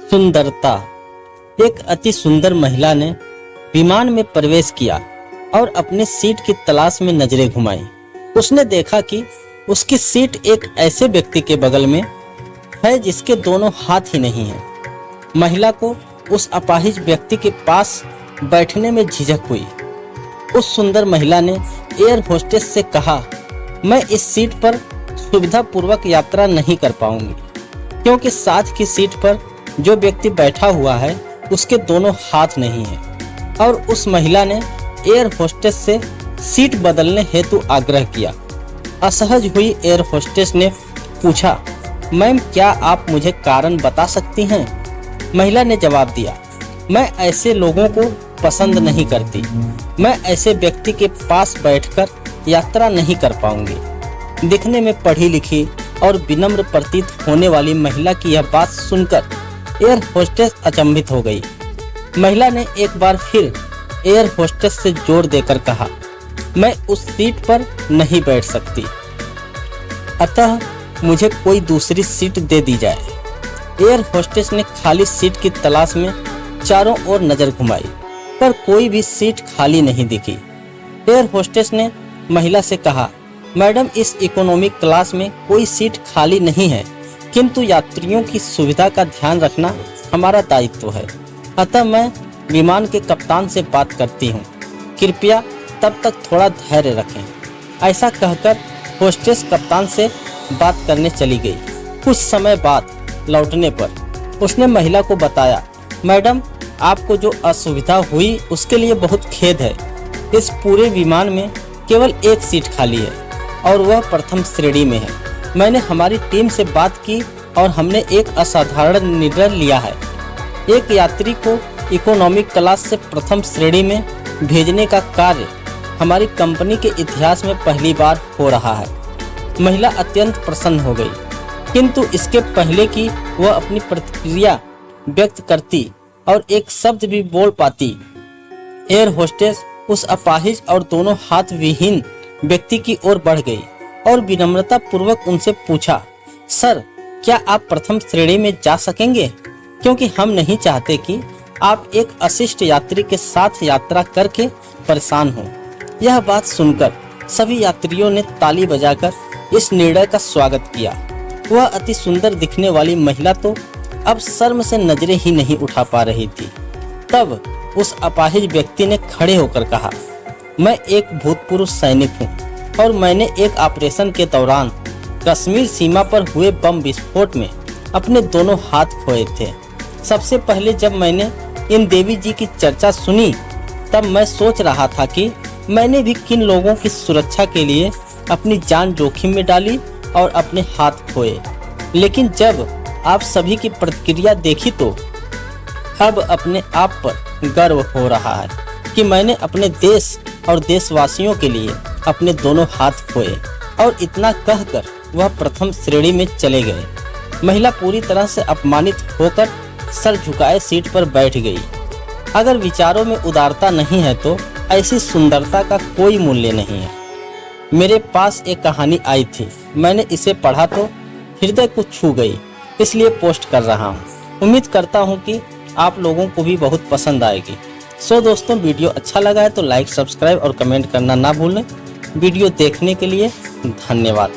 सुंदरता। एक अति सुंदर महिला ने विमान में प्रवेश किया और अपने सीट की तलाश में नजरें घुमाई। उसने देखा कि उसकी सीट एक ऐसे व्यक्ति के बगल में है जिसके दोनों हाथ ही नहीं हैं। महिला को उस अपाहिज व्यक्ति के पास बैठने में झिझक हुई। उस सुंदर महिला ने एयर होस्टेस से कहा, मैं इस सीट पर सुविधापूर्वक यात्रा नहीं कर पाऊंगी क्योंकि साथ की सीट पर जो व्यक्ति बैठा हुआ है उसके दोनों हाथ नहीं हैं। और उस महिला ने एयर होस्टेस से सीट बदलने हेतु आग्रह किया। असहज हुई एयर होस्टेस ने पूछा, मैम क्या आप मुझे कारण बता सकती हैं? महिला ने जवाब दिया, मैं ऐसे लोगों को पसंद नहीं करती। मैं ऐसे व्यक्ति के पास बैठकर यात्रा नहीं कर पाऊंगी। दिखने में पढ़ी लिखी और विनम्र प्रतीत होने वाली महिला की यह बात सुनकर एयर होस्टेस अचंभित हो गई। महिला ने एक बार फिर एयर होस्टेस से जोर देकर कहा, मैं उस सीट पर नहीं बैठ सकती, अतः मुझे कोई दूसरी सीट दे दी जाए। एयर होस्टेस ने खाली सीट की तलाश में चारों ओर नजर घुमाई पर कोई भी सीट खाली नहीं दिखी। एयर होस्टेस ने महिला से कहा, मैडम इस इकोनॉमिक क्लास में कोई सीट खाली नहीं है, किंतु यात्रियों की सुविधा का ध्यान रखना हमारा दायित्व है, अतः मैं विमान के कप्तान से बात करती हूँ, कृपया तब तक थोड़ा धैर्य रखें। ऐसा कहकर होस्टेस कप्तान से बात करने चली गई। कुछ समय बाद लौटने पर उसने महिला को बताया, मैडम आपको जो असुविधा हुई उसके लिए बहुत खेद है। इस पूरे विमान में केवल एक सीट खाली है और वह प्रथम श्रेणी में है। मैंने हमारी टीम से बात की और हमने एक असाधारण निर्णय लिया है। एक यात्री को इकोनॉमिक क्लास से प्रथम श्रेणी में भेजने का कार्य हमारी कंपनी के इतिहास में पहली बार हो रहा है। महिला अत्यंत प्रसन्न हो गई, किंतु इसके पहले कि वह अपनी प्रतिक्रिया व्यक्त करती और एक शब्द भी बोल पाती, एयर होस्टेस उस अपाहिज और दोनों हाथ विहीन व्यक्ति की ओर बढ़ गई और विनम्रता पूर्वक उनसे पूछा, सर क्या आप प्रथम श्रेणी में जा सकेंगे? क्योंकि हम नहीं चाहते कि आप एक अशिष्ट यात्री के साथ यात्रा करके परेशान हों। यह बात सुनकर सभी यात्रियों ने ताली बजाकर इस निर्णय का स्वागत किया। वह अति सुंदर दिखने वाली महिला तो अब शर्म से नजरें ही नहीं उठा पा रही थी। तब उस अपाहिज व्यक्ति ने खड़े होकर कहा, मैं एक भूतपूर्व सैनिक हूँ और मैंने एक ऑपरेशन के दौरान कश्मीर सीमा पर हुए बम विस्फोट में अपने दोनों हाथ खोए थे। सबसे पहले जब मैंने इन देवी जी की चर्चा सुनी तब मैं सोच रहा था कि मैंने भी किन लोगों की सुरक्षा के लिए अपनी जान जोखिम में डाली और अपने हाथ खोए, लेकिन जब आप सभी की प्रतिक्रिया देखी तो अब अपने आप पर गर्व हो रहा है कि मैंने अपने देश और देशवासियों के लिए अपने दोनों हाथ खोए। और इतना कहकर वह प्रथम श्रेणी में चले गए। महिला पूरी तरह से अपमानित होकर सर झुकाए सीट पर बैठ गई। अगर विचारों में उदारता नहीं है तो ऐसी सुंदरता का कोई मूल्य नहीं है। मेरे पास एक कहानी आई थी, मैंने इसे पढ़ा तो हृदय को छू गई, इसलिए पोस्ट कर रहा हूँ। उम्मीद करता हूँ कि आप लोगों को भी बहुत पसंद आएगी। सो दोस्तों, वीडियो अच्छा लगा है तो लाइक, सब्सक्राइब और कमेंट करना ना भूलें। वीडियो देखने के लिए धन्यवाद।